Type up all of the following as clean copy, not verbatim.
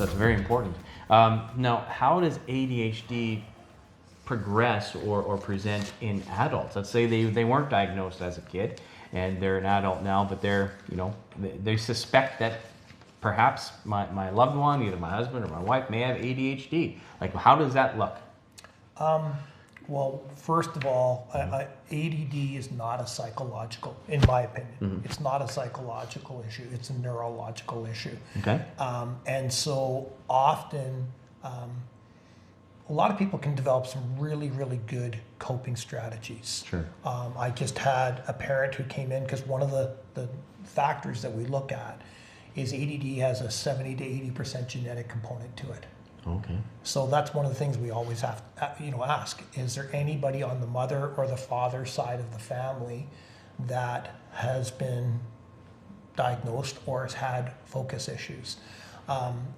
That's very important. Now, how does ADHD progress or present in adults? Let's say they weren't diagnosed as a kid and they're an adult now, but they suspect that perhaps my loved one, either my husband or my wife, may have ADHD. Like, how does that look? Well, first of all, ADD is not a psychological, in my opinion. It's not a psychological issue. It's a neurological issue. Okay. And so often, a lot of people can develop some really, really good coping strategies. Sure. I just had a parent who came in because one of the factors that we look at is ADD has a 70 to 80% genetic component to it. Okay. So that's one of the things we always have to ask. Is there anybody on the mother or the father side of the family that has been diagnosed or has had focus issues?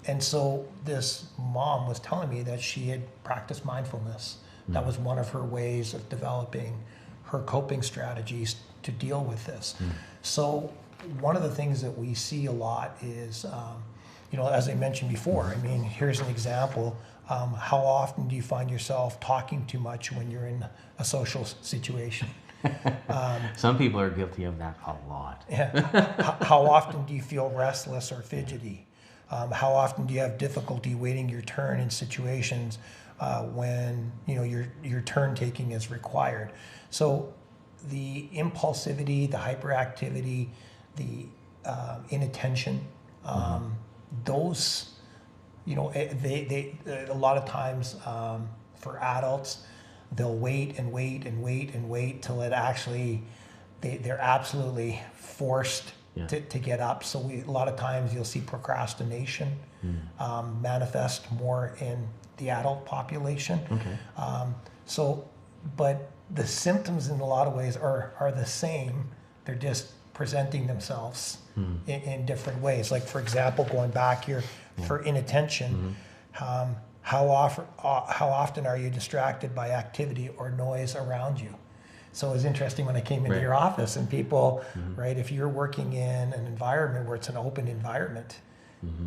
And so this mom was telling me that she had practiced mindfulness. That was one of her ways of developing her coping strategies to deal with this. So one of the things that we see a lot is, as I mentioned before, I mean, here's an example. How often do you find yourself talking too much when you're in a social situation? Some people are guilty of that a lot. Yeah. How often do you feel restless or fidgety? How often do you have difficulty waiting your turn in situations when your turn taking is required? So the impulsivity, the hyperactivity, the inattention, those, they a lot of times for adults, they'll wait and wait and wait and wait till it actually, they're absolutely forced to get up. So a lot of times you'll see procrastination manifest more in the adult population. Okay. But the symptoms in a lot of ways are the same. They're just presenting themselves in different ways. Like, for example, going back here for inattention, how often are you distracted by activity or noise around you? So it was interesting when I came into your office and people, right, if you're working in an environment where it's an open environment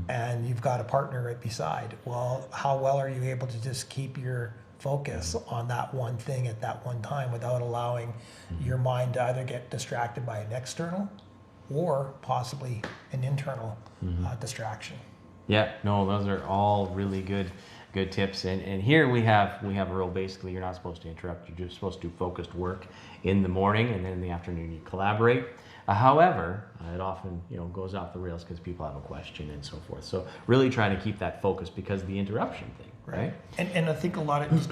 and you've got a partner right beside, well, how well are you able to just keep your focus on that one thing at that one time without allowing your mind to either get distracted by an external or possibly an internal distraction? Yeah, no, those are all really good tips. And here we have a rule. Basically, you're not supposed to interrupt. You're just supposed to do focused work in the morning, and then in the afternoon you collaborate. However, it often goes off the rails because people have a question and so forth. So really trying to keep that focus because of the interruption thing, right? And I think a lot of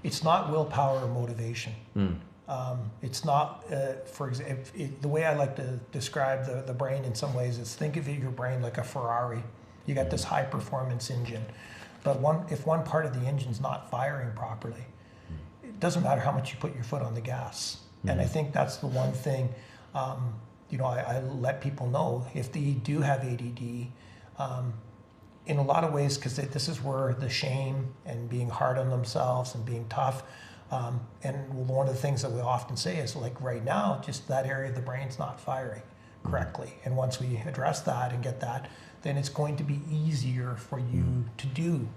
it's not willpower or motivation. It's not, for example, the way I like to describe the brain in some ways is think of your brain like a Ferrari. You got this high performance engine, but if one part of the engine's not firing properly, it doesn't matter how much you put your foot on the gas. And I think that's the one thing, I let people know if they do have ADD, in a lot of ways, because this is where the shame and being hard on themselves and being tough, and one of the things that we often say is, like, right now, just that area of the brain's not firing correctly. And once we address that and get that, then it's going to be easier for you to do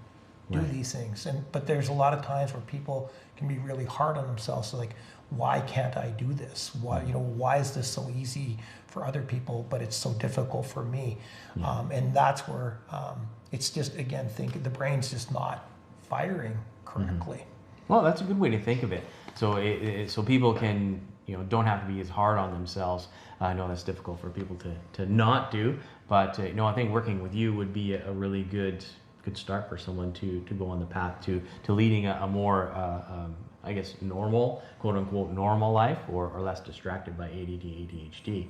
these things. But there's a lot of times where people can be really hard on themselves. So, like, why can't I do this? Why is this so easy for other people, but it's so difficult for me? And that's where it's just, again, the brain's just not firing correctly. Well, that's a good way to think of it. So so people can, don't have to be as hard on themselves. I know that's difficult for people to not do, but I think working with you would be a really good start for someone to go on the path to leading a more I guess normal, quote unquote normal life, or less distracted by ADD, ADHD.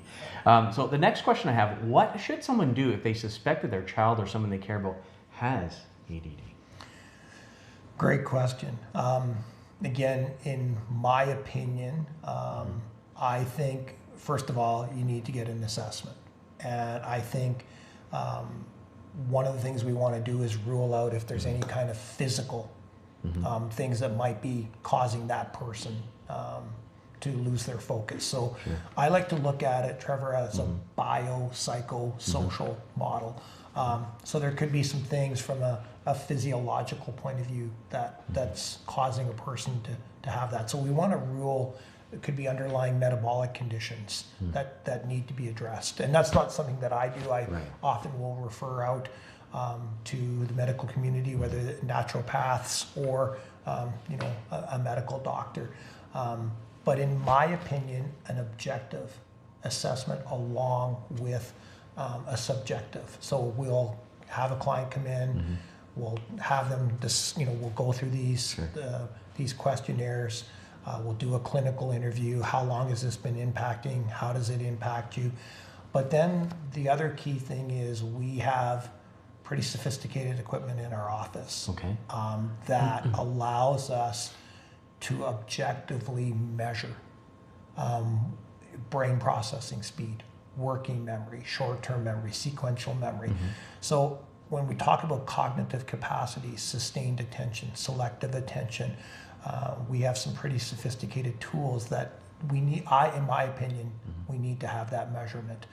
So the next question I have: what should someone do if they suspect that their child or someone they care about has ADD? Great question. Again, in my opinion, I think, first of all, you need to get an assessment. And I think one of the things we want to do is rule out if there's any kind of physical things that might be causing that person to lose their focus. So I like to look at it, Trevor, as a biopsychosocial model. So there could be some things from a physiological point of view that's causing a person to have that. So we want to rule. It could be underlying metabolic conditions that need to be addressed. And that's not something that I do. I often will refer out to the medical community, whether naturopaths or a medical doctor. But in my opinion, an objective assessment along with a subjective. So we'll have a client come in, we'll have them, we'll go through these questionnaires. We'll do a clinical interview. How long has this been impacting? How does it impact you? But then the other key thing is we have pretty sophisticated equipment in our office that allows us to objectively measure brain processing speed, working memory, short-term memory, sequential memory. So when we talk about cognitive capacity, sustained attention, selective attention, we have some pretty sophisticated tools that we need, in my opinion, we need to have that measurement.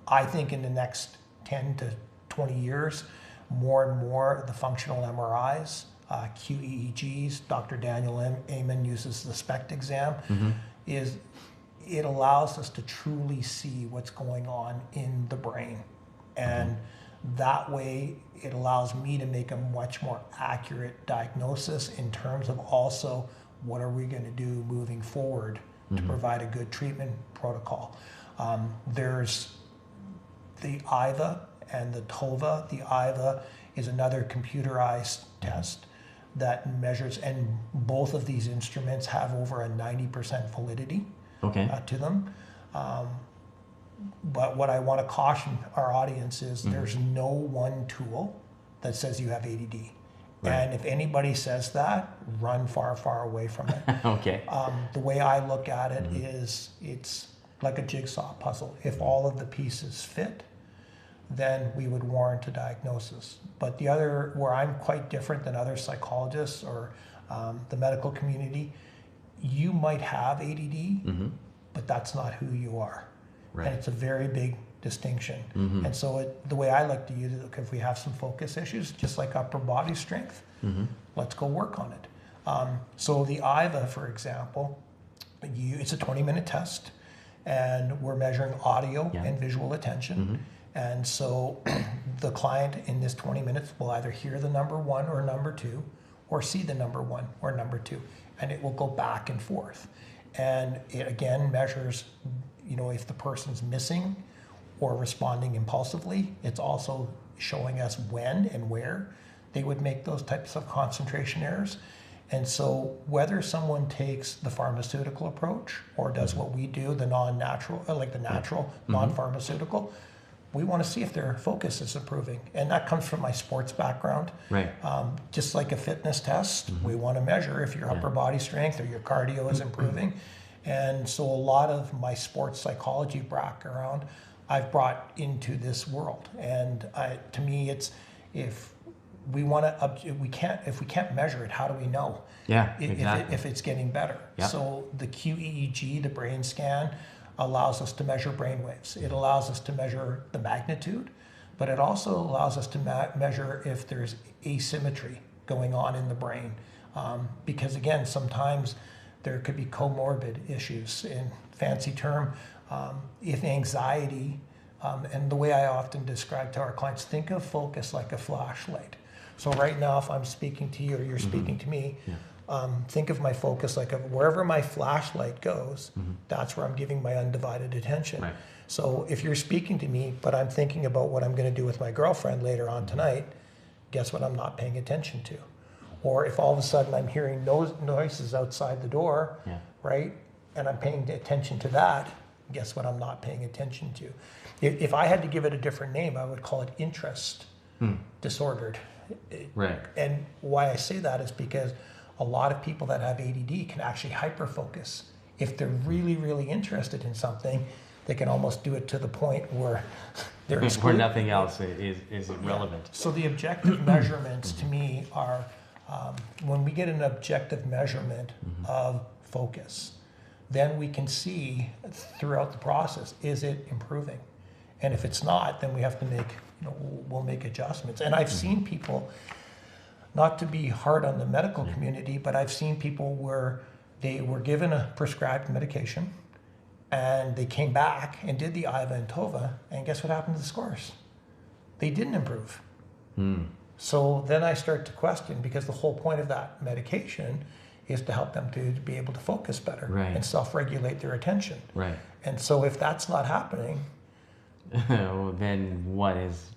I think in the next 10 to 20 years, more and more the functional MRIs, QEEGs, Dr. Daniel Amen uses the SPECT exam, it allows us to truly see what's going on in the brain. And that way, it allows me to make a much more accurate diagnosis in terms of also what are we going to do moving forward to provide a good treatment protocol. There's the IVA and the TOVA. The IVA is another computerized test that measures, and both of these instruments have over a 90% validity to them. But what I want to caution our audience is there's no one tool that says you have ADD. And if anybody says that, run far, far away from it. The way I look at it is it's like a jigsaw puzzle. If all of the pieces fit, then we would warrant a diagnosis. But the other, where I'm quite different than other psychologists or the medical community, you might have ADD, but that's not who you are. And it's a very big distinction. And so the way I like to use it, if we have some focus issues, just like upper body strength, let's go work on it. So the IVA, for example, it's a 20-minute test, and we're measuring audio and visual attention. And so the client in this 20 minutes will either hear the number 1 or number 2, or see the number 1 or number 2, and it will go back and forth. And it again measures, if the person's missing or responding impulsively. It's also showing us when and where they would make those types of concentration errors. And so whether someone takes the pharmaceutical approach or does what we do, the non-natural, like the natural, non-pharmaceutical, we want to see if their focus is improving. And that comes from my sports background. Just like a fitness test, we want to measure if your upper body strength or your cardio is improving. And so a lot of my sports psychology background I've brought into this world. And to me, it's if we can't measure it, how do we know if it's getting better? So the QEEG, the brain scan, allows us to measure brain waves. It allows us to measure the magnitude, but it also allows us to measure if there's asymmetry going on in the brain. Because again, sometimes there could be comorbid issues. In fancy term, if anxiety, and the way I often describe to our clients, think of focus like a flashlight. So right now, if I'm speaking to you or you're speaking to me, think of my focus like wherever my flashlight goes, that's where I'm giving my undivided attention. So if you're speaking to me, but I'm thinking about what I'm going to do with my girlfriend later on tonight, guess what I'm not paying attention to? Or if all of a sudden I'm hearing noises outside the door, right, and I'm paying attention to that, guess what I'm not paying attention to? If I had to give it a different name, I would call it interest disordered. And why I say that is because a lot of people that have ADD can actually hyperfocus. If they're really, really interested in something, they can almost do it to the point where they're where nothing else is irrelevant. So the objective measurements to me are when we get an objective measurement of focus, then we can see throughout the process, is it improving? And if it's not, then we have to make we'll make adjustments. And I've seen people, not to be hard on the medical community, but I've seen people where they were given a prescribed medication and they came back and did the IVA and TOVA, and guess what happened to the scores? They didn't improve. So then I start to question, because the whole point of that medication is to help them to be able to focus better and self-regulate their attention. Right. And so if that's not happening, then what is?